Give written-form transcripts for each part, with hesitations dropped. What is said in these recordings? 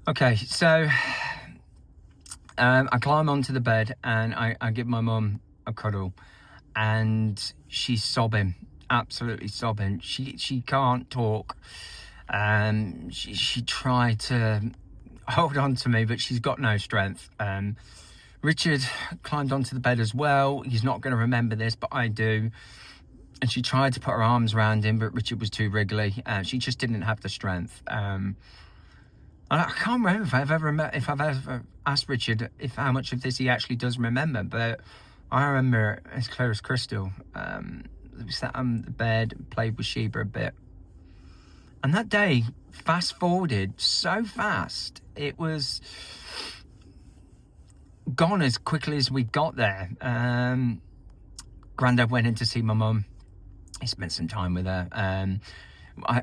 Okay, so I climb onto the bed and I give my mum a cuddle, and she's sobbing, absolutely sobbing. She can't talk. She tried to hold on to me, but she's got no strength. Richard climbed onto the bed as well. He's not going to remember this, but I do. And she tried to put her arms around him, but Richard was too wriggly. She just didn't have the strength. I can't remember if I've ever asked Richard how much of this he actually does remember, but I remember it as clear as crystal. We sat on the bed, played with Sheba a bit, and that day fast forwarded so fast. It was gone as quickly as we got there. Grandad went in to see my mum. He spent some time with her.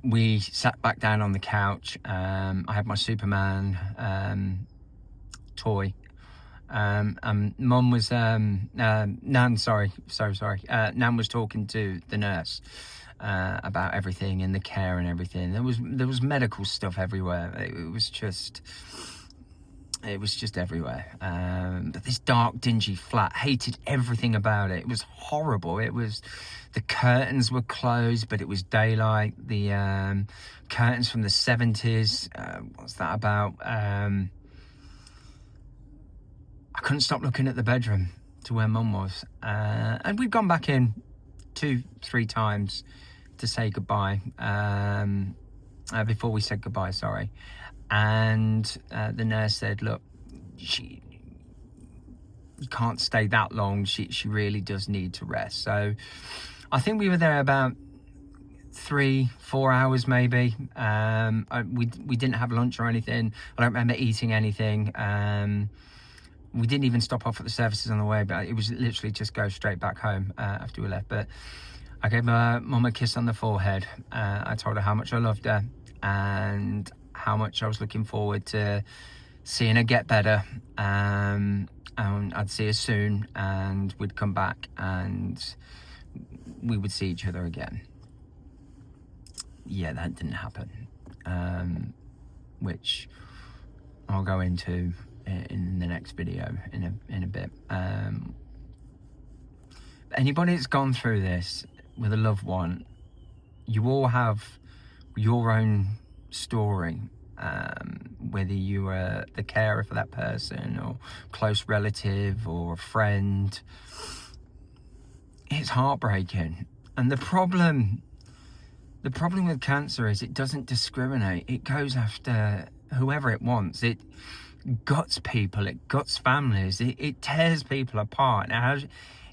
We sat back down on the couch. I had my Superman toy. Mum was Nan. Nan was talking to the nurse about everything and the care and everything. There was medical stuff everywhere. It was just everywhere. But this dark, dingy flat, hated everything about it. It was horrible. The curtains were closed, but it was daylight. The curtains from the 70s. What's that about? I couldn't stop looking at the bedroom to where Mum was. And we'd gone back in 2-3 times to say goodbye. Before we said goodbye, sorry. And the nurse said, look, you can't stay that long. She really does need to rest. So I think we were there about 3-4 hours maybe. We didn't have lunch or anything. I don't remember eating anything. We didn't even stop off at the services on the way, but it was literally just go straight back home after we left. But I gave my mum a kiss on the forehead. I told her how much I loved her and how much I was looking forward to seeing her get better. And I'd see her soon, and we'd come back and we would see each other again. Yeah, that didn't happen, which I'll go into in the next video in a bit. Anybody that's gone through this with a loved one, you all have your own story, whether you were the carer for that person or close relative or a friend. It's heartbreaking. And the problem with cancer is it doesn't discriminate. It goes after whoever it wants. It guts people, it guts families, it tears people apart.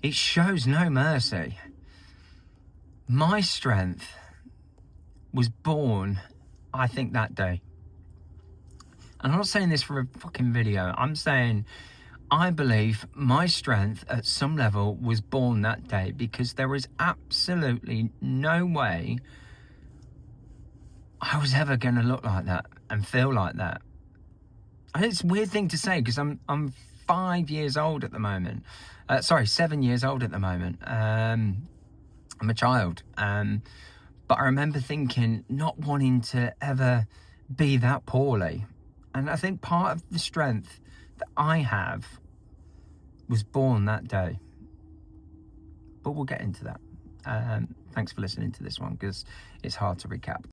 It shows no mercy. My strength was born, I think, that day. And I'm not saying this for a fucking video. I'm saying I believe my strength at some level was born that day, because there was absolutely no way I was ever going to look like that and feel like that. And it's a weird thing to say, because I'm 5 years old at the moment. 7 years old at the moment. I'm a child. But I remember thinking, not wanting to ever be that poorly. And I think part of the strength that I have was born that day. But we'll get into that. Thanks for listening to this one, because it's hard to recap.